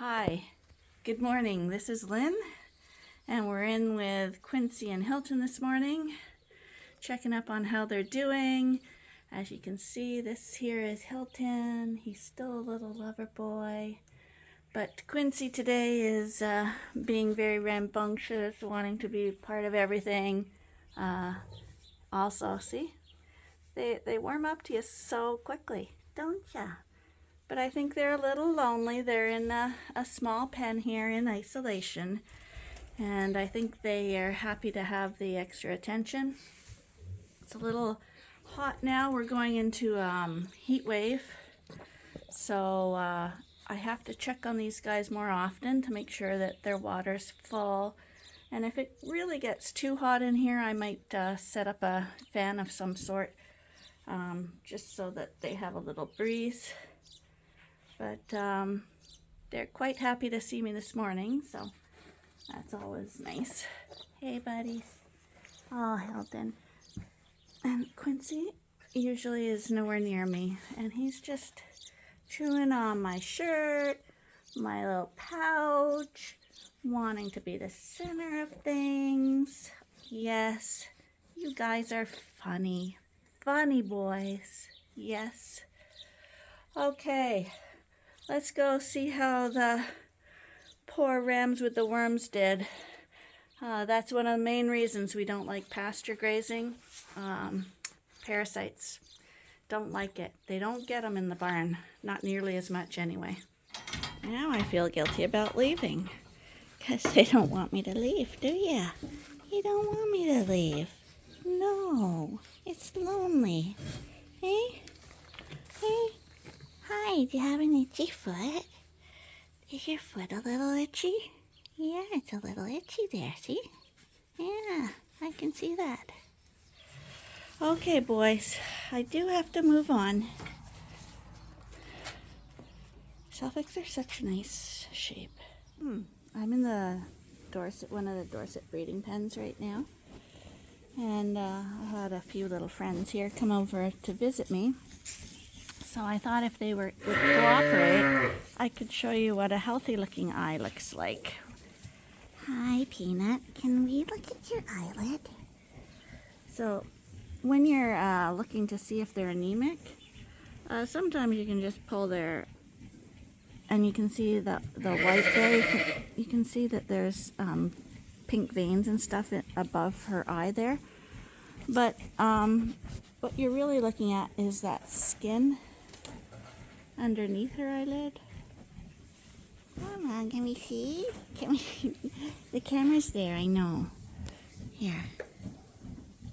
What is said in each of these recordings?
Hi, good morning. This is Lynn, and we're in with Quincy and Hilton this morning, checking up on how they're doing. As you can see, this here is Hilton. He's still a little lover boy, but Quincy today is being very rambunctious, wanting to be part of everything. Also, see, they warm up to you so quickly, don't ya? But I think they're a little lonely. They're in a small pen here in isolation. And I think they are happy to have the extra attention. It's a little hot now. We're going into heat wave. So I have to check on these guys more often to make sure that their water's full. And if it really gets too hot in here, I might set up a fan of some sort just so that they have a little breeze. But they're quite happy to see me this morning, so that's always nice. Hey, buddies. Oh, Hilton. And Quincy usually is nowhere near me, and he's just chewing on my shirt, my little pouch, wanting to be the center of things. Yes, you guys are funny. Funny boys. Yes. Okay. Let's go see how the poor rams with the worms did. That's one of the main reasons we don't like pasture grazing. Parasites. Don't like it. They don't get them in the barn. Not nearly as much anyway. Now I feel guilty about leaving. Because they don't want me to leave, do ya? You don't want me to leave. No. It's lonely. Hey? Hey? Hi, do you have an itchy foot? Is your foot a little itchy? Yeah, it's a little itchy there, see? Yeah, I can see that. Okay, boys, I do have to move on. Suffolks are such a nice shape. I'm in the one of the Dorset breeding pens right now. And I had a few little friends here come over to visit me. So I thought if they would cooperate, I could show you what a healthy looking eye looks like. Hi, Peanut. Can we look at your eyelid? So when you're looking to see if they're anemic, sometimes you can just pull their, and you can see the white there. You can see that there's pink veins and stuff above her eye there. But what you're really looking at is that skin underneath her eyelid. Come on, can we see? Can we? The camera's there, I know. Here.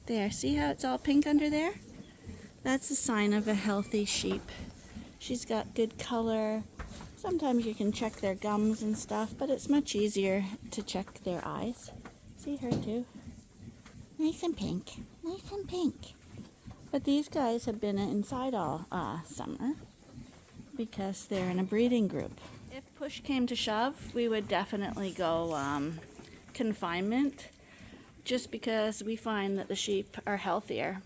There, see how it's all pink under there? That's a sign of a healthy sheep. She's got good color. Sometimes you can check their gums and stuff, but it's much easier to check their eyes. See her too? Nice and pink. Nice and pink. But these guys have been inside all summer, because they're in a breeding group. If push came to shove, we would definitely go confinement, just because we find that the sheep are healthier.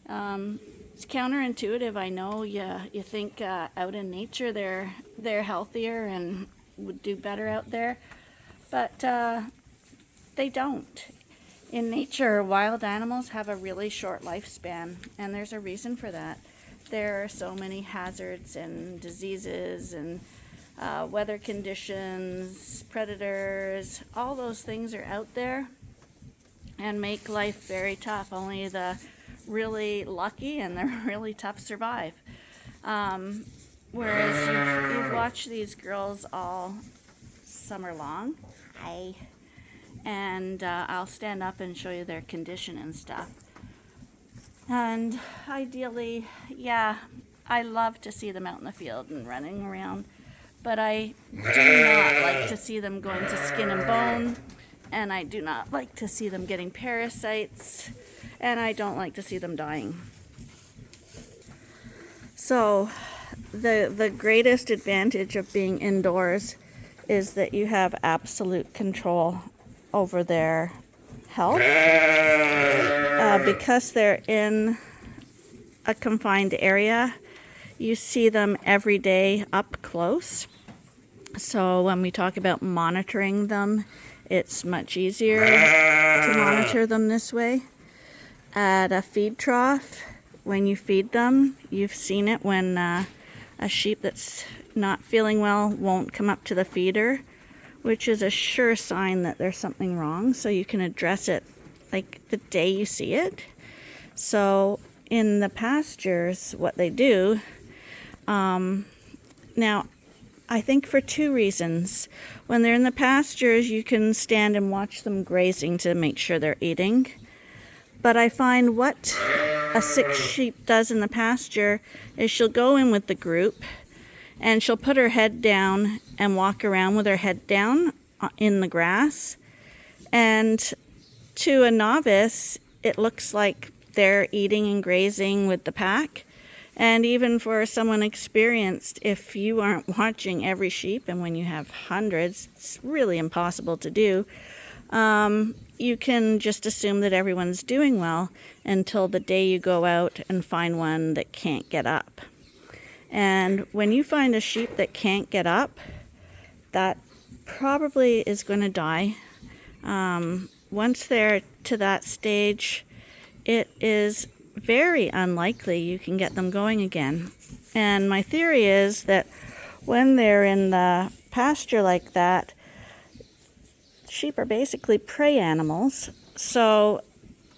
It's counterintuitive, I know. You think out in nature they're healthier and would do better out there, but they don't. In nature, wild animals have a really short lifespan, and there's a reason for that. There are so many hazards and diseases and weather conditions, predators, all those things are out there and make life very tough. Only the really lucky and the really tough survive. Whereas you've watched these girls all summer long. Hi. And I'll stand up and show you their condition and stuff. And ideally, yeah, I love to see them out in the field and running around, but I do not like to see them going to skin and bone, and I do not like to see them getting parasites, and I don't like to see them dying. So the greatest advantage of being indoors is that you have absolute control over their health. Because they're in a confined area, you see them every day up close. So when we talk about monitoring them, it's much easier to monitor them this way. At a feed trough, when you feed them, you've seen it when a sheep that's not feeling well won't come up to the feeder, which is a sure sign that there's something wrong. So you can address it like the day you see it. So in the pastures, what they do, now I think for two reasons. When they're in the pastures, you can stand and watch them grazing to make sure they're eating. But I find what a sick sheep does in the pasture is she'll go in with the group and she'll put her head down and walk around with her head down in the grass. And to a novice, it looks like they're eating and grazing with the pack. And even for someone experienced, if you aren't watching every sheep, and when you have hundreds, it's really impossible to do, you can just assume that everyone's doing well until the day you go out and find one that can't get up. And when you find a sheep that can't get up, that probably is going to die. Once they're to that stage, it is very unlikely you can get them going again. And my theory is that when they're in the pasture like that, sheep are basically prey animals, so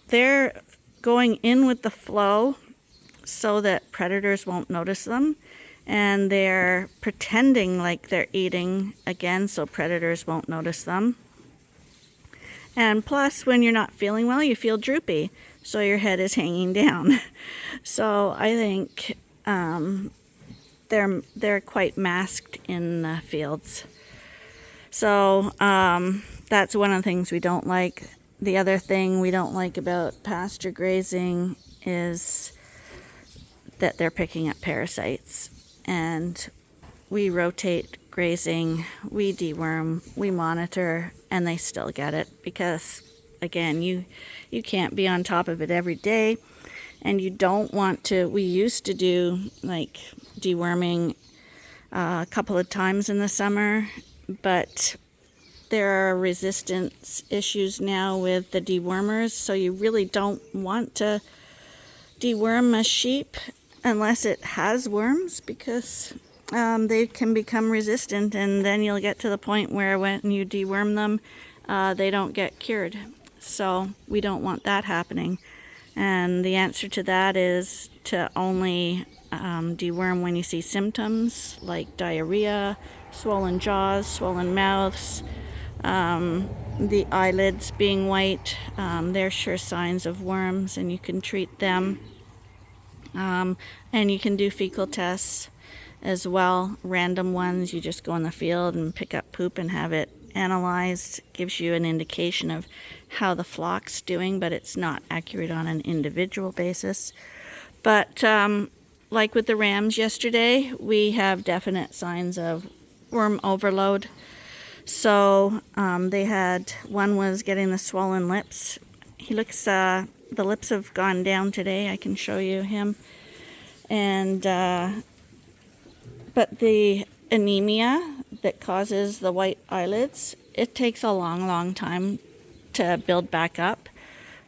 they're going in with the flow so that predators won't notice them, and they're pretending like they're eating again so predators won't notice them. And plus, when you're not feeling well, you feel droopy, so your head is hanging down. So I think they're quite masked in the fields. So that's one of the things we don't like. The other thing we don't like about pasture grazing is that they're picking up parasites. And we rotate grazing, we deworm, we monitor, and they still get it because, again, you can't be on top of it every day, and you don't want to. We used to do like deworming a couple of times in the summer, but there are resistance issues now with the dewormers, so you really don't want to deworm a sheep unless it has worms, because they can become resistant, and then you'll get to the point where when you deworm them, they don't get cured. So we don't want that happening. And the answer to that is to only deworm when you see symptoms like diarrhea, swollen jaws, swollen mouths, the eyelids being white. They're sure signs of worms, and you can treat them. And you can do fecal tests as well, random ones. You just go in the field and pick up poop and have it analyzed. Gives you an indication of how the flock's doing, but it's not accurate on an individual basis. But like with the rams yesterday, we have definite signs of worm overload. So they had, one was getting the swollen lips. He looks, the lips have gone down today. I can show you him. And but the anemia that causes the white eyelids, it takes a long time to build back up.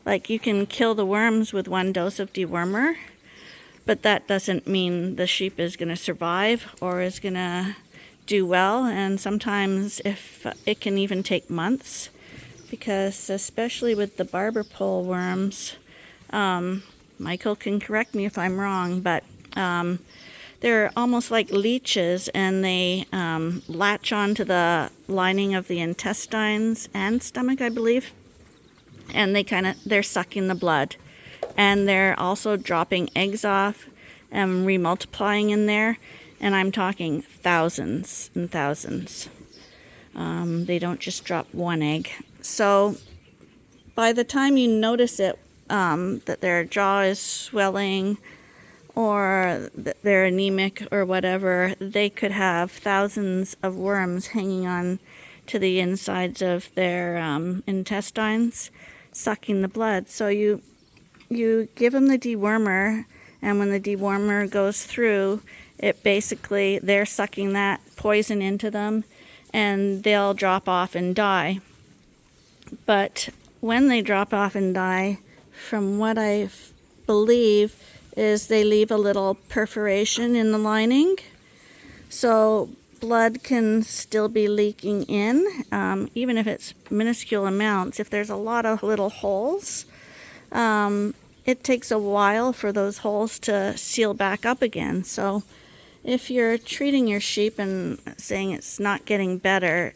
Like, you can kill the worms with one dose of dewormer, but that doesn't mean the sheep is going to survive or is going to do well. And sometimes it can even take months, because especially with the barber pole worms, Michael can correct me if I'm wrong, but they're almost like leeches, and they latch onto the lining of the intestines and stomach, I believe, and they're sucking the blood, and they're also dropping eggs off and remultiplying in there, and I'm talking thousands and thousands. They don't just drop one egg. So by the time you notice it, that their jaw is swelling or that they're anemic or whatever, they could have thousands of worms hanging on to the insides of their intestines, sucking the blood. So you give them the dewormer, and when the dewormer goes through, it basically, they're sucking that poison into them, and they'll drop off and die. But when they drop off and die, from what I believe, is they leave a little perforation in the lining, so blood can still be leaking in, even if it's minuscule amounts. If there's a lot of little holes, it takes a while for those holes to seal back up again. So if you're treating your sheep and saying it's not getting better,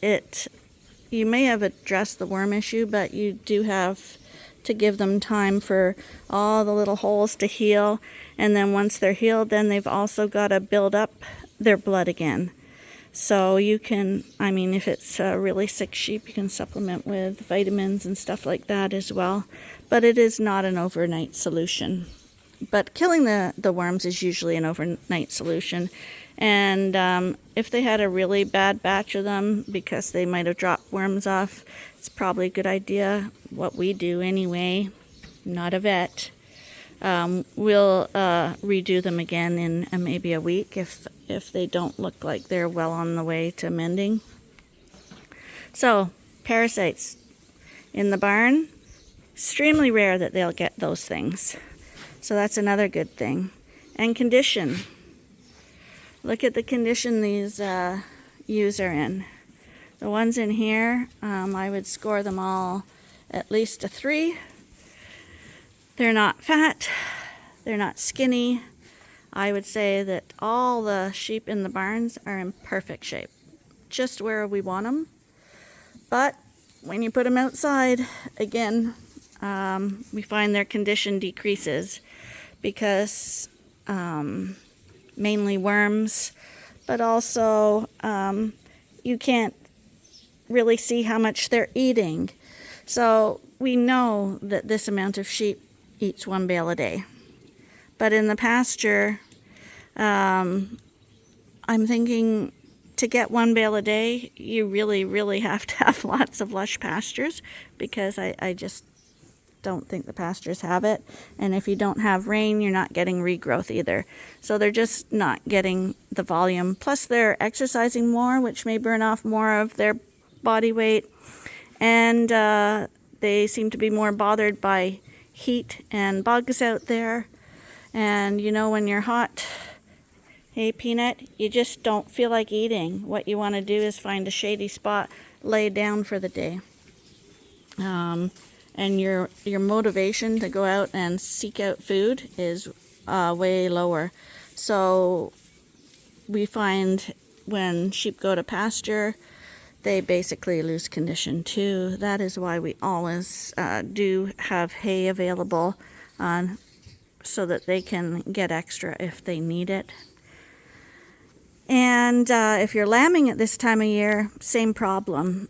you may have addressed the worm issue, but you do have to give them time for all the little holes to heal. And then once they're healed, then they've also got to build up their blood again. So you can, I mean, if it's a really sick sheep, you can supplement with vitamins and stuff like that as well. But it is not an overnight solution. But killing the worms is usually an overnight solution. And if they had a really bad batch of them, because they might have dropped worms off, it's probably a good idea, what we do anyway, not a vet. We'll redo them again in maybe a week if they don't look like they're well on the way to mending. So, parasites in the barn, extremely rare that they'll get those things. So that's another good thing. And condition. Look at the condition these ewes are in. The ones in here, I would score them all at least a 3. They're not fat, they're not skinny. I would say that all the sheep in the barns are in perfect shape, just where we want them. But when you put them outside, again, we find their condition decreases because mainly worms, but also you can't really see how much they're eating. So we know that this amount of sheep eats 1 bale a day. But in the pasture, I'm thinking to get 1 bale a day, you really, really have to have lots of lush pastures, because I just don't think the pastures have it. And if you don't have rain, you're not getting regrowth either. So they're just not getting the volume. Plus they're exercising more, which may burn off more of their body weight. And they seem to be more bothered by heat and bugs out there. And you know, when you're hot, hey Peanut, you just don't feel like eating. What you want to do is find a shady spot, lay down for the day. And your motivation to go out and seek out food is way lower. So we find when sheep go to pasture, they basically lose condition too. That is why we always do have hay available so that they can get extra if they need it. And if you're lambing at this time of year, same problem.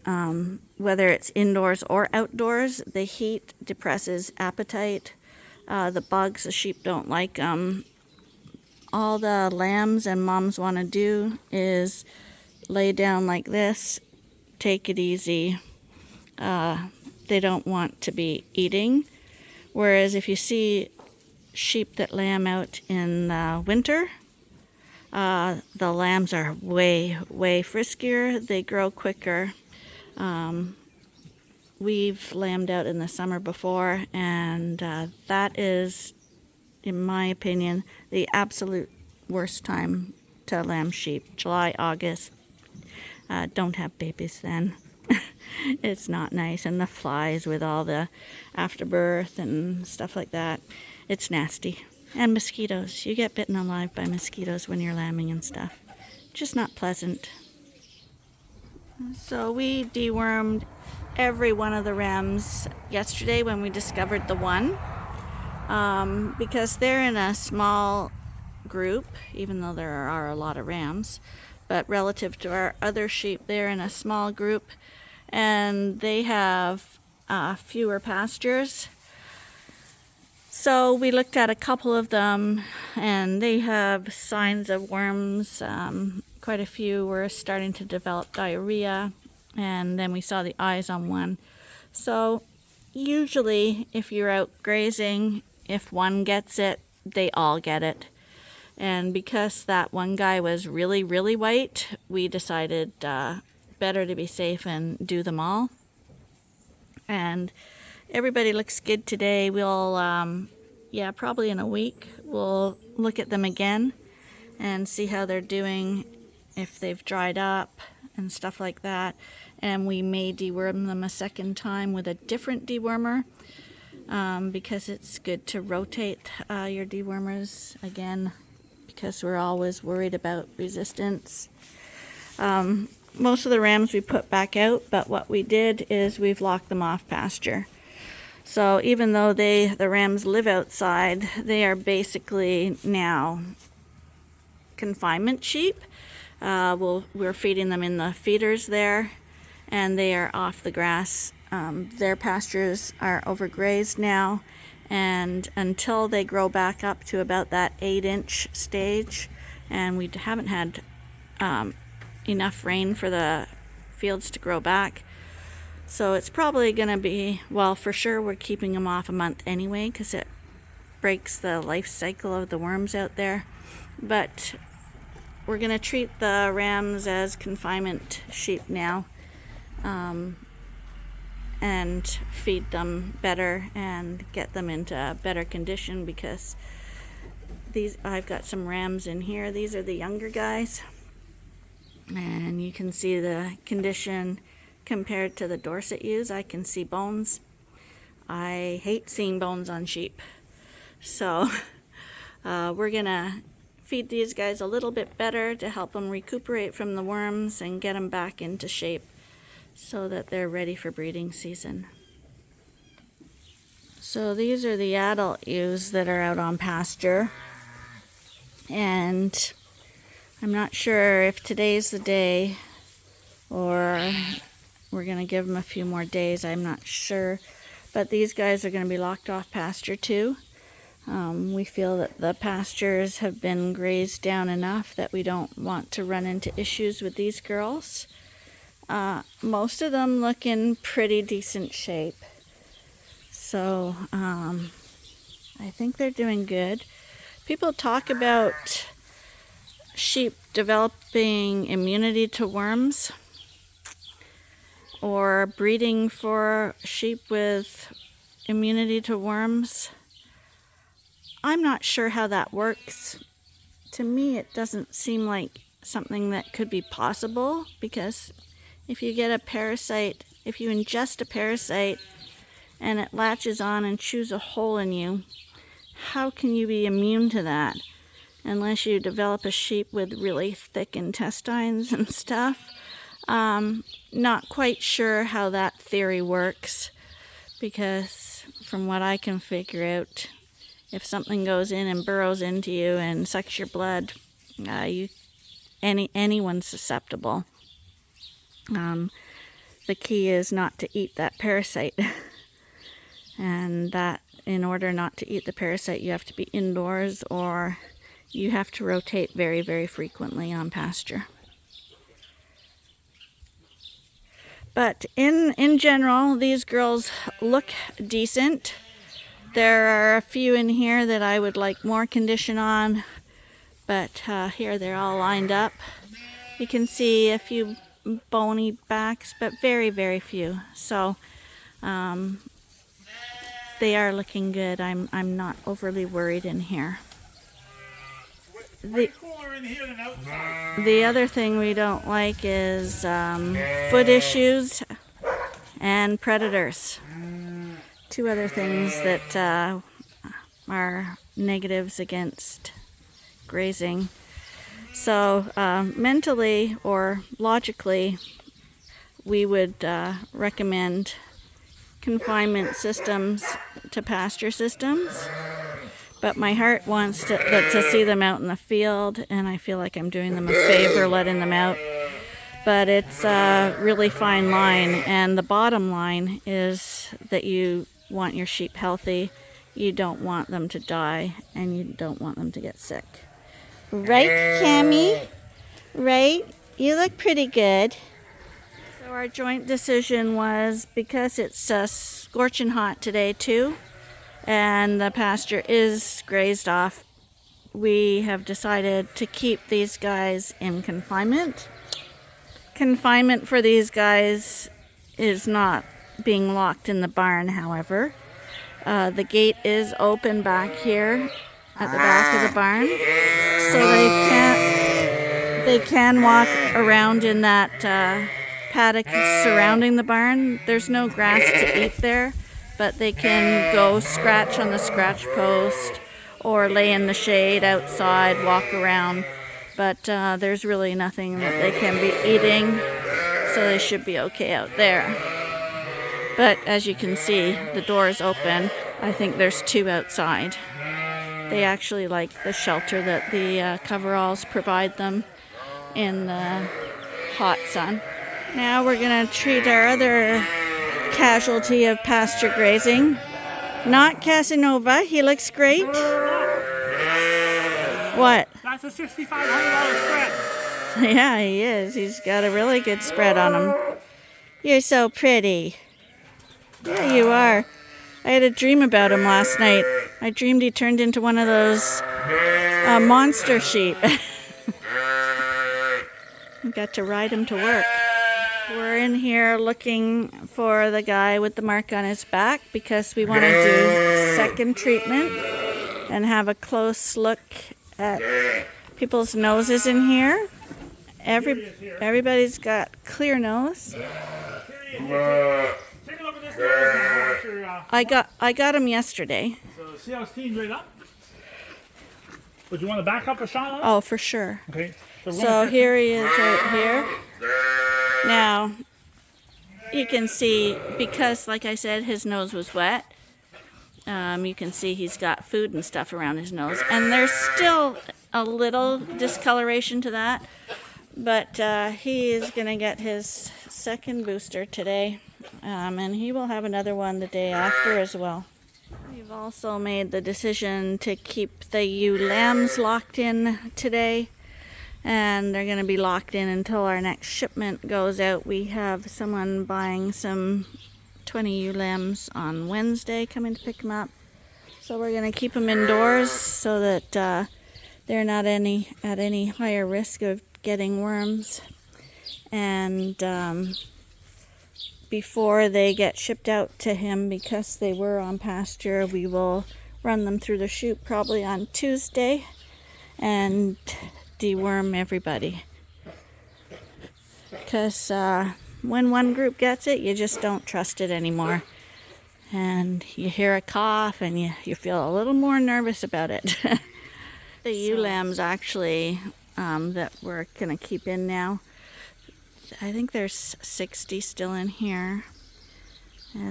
Whether it's indoors or outdoors, the heat depresses appetite. The bugs, the sheep don't like them. All the lambs and moms want to do is lay down like this, take it easy. They don't want to be eating. Whereas if you see sheep that lamb out in winter, the lambs are way, way friskier. They grow quicker. We've lambed out in the summer before, and that is, in my opinion, the absolute worst time to lamb sheep. July, August. Don't have babies then. It's not nice. And the flies with all the afterbirth and stuff like that. It's nasty. And mosquitoes. You get bitten alive by mosquitoes when you're lambing and stuff. Just not pleasant. So we dewormed every one of the rams yesterday when we discovered the one. Because they're in a small group, even though there are a lot of rams. But relative to our other sheep, they're in a small group, and they have fewer pastures. So we looked at a couple of them, and they have signs of worms. Quite a few were starting to develop diarrhea, and then we saw the eyes on one. So usually if you're out grazing, if one gets it, they all get it. And because that one guy was really, really white, we decided better to be safe and do them all. And everybody looks good today. We'll, probably in a week, we'll look at them again and see how they're doing, if they've dried up and stuff like that. And we may deworm them a second time with a different dewormer, because it's good to rotate your dewormers again, because we're always worried about resistance. Most of the rams we put back out, but what we did is we've locked them off pasture. So even though the rams live outside, they are basically now confinement sheep. We're feeding them in the feeders there, and they are off the grass. Their pastures are overgrazed now, and until they grow back up to about that 8-inch stage, and we haven't had enough rain for the fields to grow back, so it's probably going to be, well, for sure we're keeping them off a month anyway, because it breaks the life cycle of the worms out there. But we're going to treat the rams as confinement sheep now, and feed them better and get them into better condition, because I've got some rams in here. These are the younger guys, and you can see the condition compared to the Dorset ewes. I can see bones. I hate seeing bones on sheep, so we're gonna feed these guys a little bit better to help them recuperate from the worms and get them back into shape so that they're ready for breeding season. So these are the adult ewes that are out on pasture, and I'm not sure if today's the day or we're going to give them a few more days. I'm not sure, but these guys are going to be locked off pasture too. We feel that the pastures have been grazed down enough that we don't want to run into issues with these girls. Most of them look in pretty decent shape, so I think they're doing good. People talk about sheep developing immunity to worms or breeding for sheep with immunity to worms. I'm not sure how that works. To me, it doesn't seem like something that could be possible, because if you get a parasite, if you ingest a parasite and it latches on and chews a hole in you, how can you be immune to that? Unless you develop a sheep with really thick intestines and stuff. Not quite sure how that theory works, because from what I can figure out, if something goes in and burrows into you and sucks your blood, anyone's susceptible. The key is not to eat that parasite. And that in order not to eat the parasite, you have to be indoors, or you have to rotate very, very frequently on pasture. But in general, these girls look decent. There are a few in here that I would like more condition on, but here they're all lined up. You can see a few bony backs, but very, very few. So they are looking good. I'm not overly worried in here. The other thing we don't like is foot issues and predators. Two other things that are negatives against grazing. So mentally or logically, we would recommend confinement systems to pasture systems. But my heart wants to see them out in the field, and I feel like I'm doing them a favor letting them out. But it's a really fine line, and the bottom line is that you want your sheep healthy, you don't want them to die, and you don't want them to get sick. Right, Cammie? Right? You look pretty good. So our joint decision was, because it's scorching hot today too, and the pasture is grazed off, we have decided to keep these guys in confinement. Confinement for these guys is not being locked in the barn, however. The gate is open back here at the back of the barn, so they can walk around in that paddock surrounding the barn. There's no grass to eat there, but they can go scratch on the scratch post or lay in the shade outside, walk around, but there's really nothing that they can be eating, so they should be okay out there. But as you can see, the door is open. I think there's 2 outside. They actually like the shelter that the coveralls provide them in the hot sun. Now we're going to treat our other casualty of pasture grazing. Not Casanova. He looks great. What? That's a $6,500 spread. Yeah, he is. He's got a really good spread on him. You're so pretty. Yeah, you are. I had a dream about him last night. I dreamed he turned into one of those monster sheep. Got to ride him to work. We're in here looking for the guy with the mark on his back because we want to do second treatment and have a close look at people's noses in here. Everybody's got clear nose. Take a look at this nose now. I got him yesterday. So see how it's cleaned right up? Would you want to back up a shot? Oh, for sure. Okay. So here he is right here. Now, you can see, because like I said, his nose was wet, you can see he's got food and stuff around his nose. And there's still a little discoloration to that, but he is going to get his second booster today, and he will have another one the day after as well. We've also made the decision to keep the ewe lambs locked in today, and they're going to be locked in until our next shipment goes out. We have someone buying some 20 ewe lambs on Wednesday coming to pick them up, so we're going to keep them indoors so that they're not at any higher risk of getting worms. And before they get shipped out to him, because they were on pasture, we will run them through the chute probably on Tuesday and deworm everybody. Because when one group gets it, you just don't trust it anymore. And you hear a cough and you feel a little more nervous about it. The ewe lambs actually that we're going to keep in now, I think there's 60 still in here.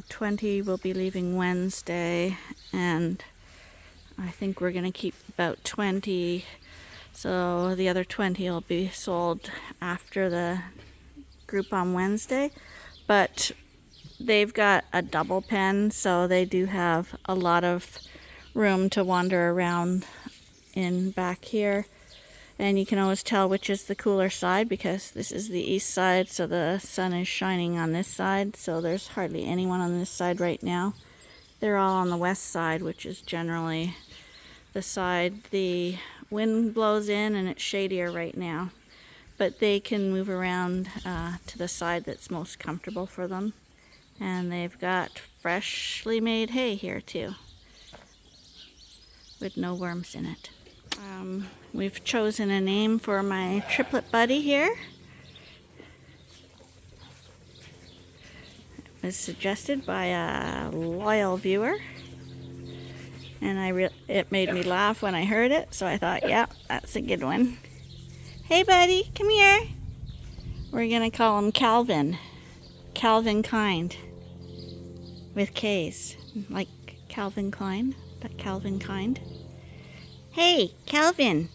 20 will be leaving Wednesday, and I think we're going to keep about 20. So the other 20 will be sold after the group on Wednesday. But they've got a double pen, so they do have a lot of room to wander around in back here. And you can always tell which is the cooler side, because this is the east side, so the sun is shining on this side. So there's hardly anyone on this side right now. They're all on the west side, which is generally the side the wind blows in, and it's shadier right now. But they can move around to the side that's most comfortable for them. And they've got freshly made hay here too, with no worms in it. We've chosen a name for my triplet buddy here. It was suggested by a loyal viewer, and it made me laugh when I heard it, so I thought, yeah, that's a good one. Hey buddy, come here. We're gonna call him Calvin. Calvin Kind, with K's, like Calvin Klein, but Calvin Kind. Hey, Calvin.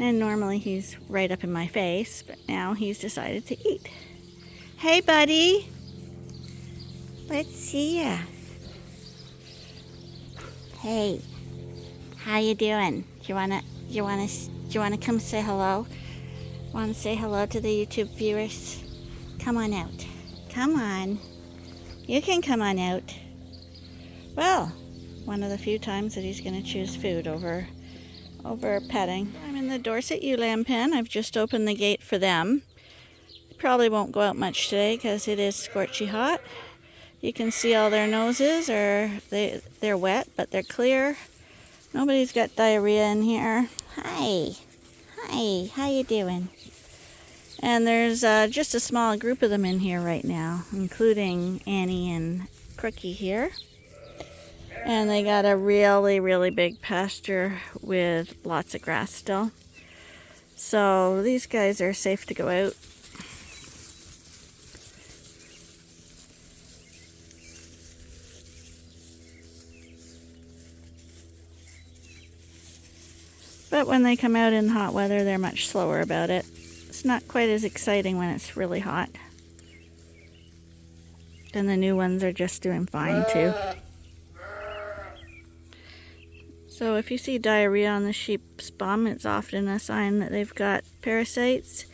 And normally he's right up in my face, but now he's decided to eat. Hey, buddy. Let's see ya. Hey, how you doing? Do you wanna come say hello? Want to say hello to the YouTube viewers? Come on out. Come on. You can come on out. Well, one of the few times that he's going to choose food over petting. I'm in the Dorset ewe lamb pen. I've just opened the gate for them. Probably won't go out much today because it is scorchy hot. You can see all their noses they're wet, but they're clear. Nobody's got diarrhea in here. Hi, how you doing? And there's just a small group of them in here right now, including Annie and Crookie here. And they got a really, really big pasture with lots of grass still. So these guys are safe to go out. But when they come out in hot weather, they're much slower about it. It's not quite as exciting when it's really hot. And the new ones are just doing fine too. So if you see diarrhea on the sheep's bum, it's often a sign that they've got parasites,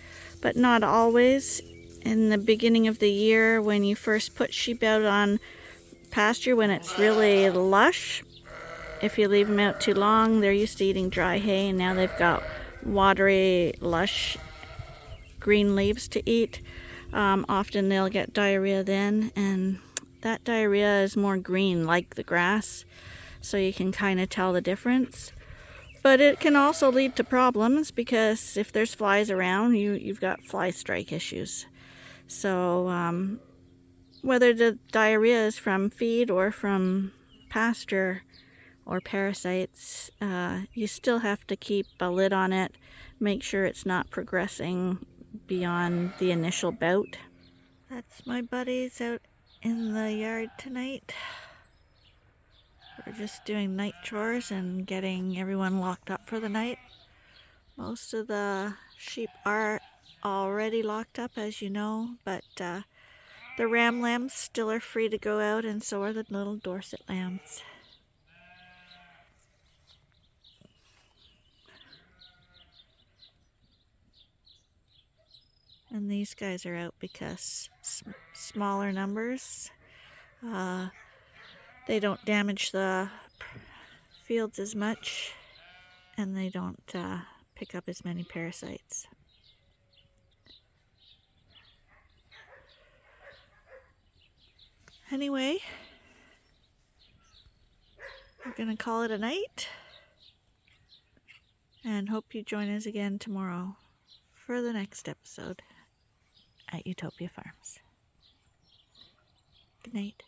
but not always. In the beginning of the year, when you first put sheep out on pasture, when it's really lush, if you leave them out too long, they're used to eating dry hay, and now they've got watery, lush green leaves to eat. Often they'll get diarrhea then, and that diarrhea is more green, like the grass, so you can kind of tell the difference. But it can also lead to problems, because if there's flies around, you've got fly strike issues. So whether the diarrhea is from feed or from pasture or parasites, you still have to keep a lid on it, make sure it's not progressing beyond the initial bout. That's my buddies out in the yard tonight. We're just doing night chores and getting everyone locked up for the night. Most of the sheep are already locked up, as you know, but the ram lambs still are free to go out, and so are the little Dorset lambs. And these guys are out because smaller numbers. They don't damage the fields as much, and they don't pick up as many parasites. Anyway, we're gonna call it a night, and hope you join us again tomorrow for the next episode at Ewetopia Farms. Good night.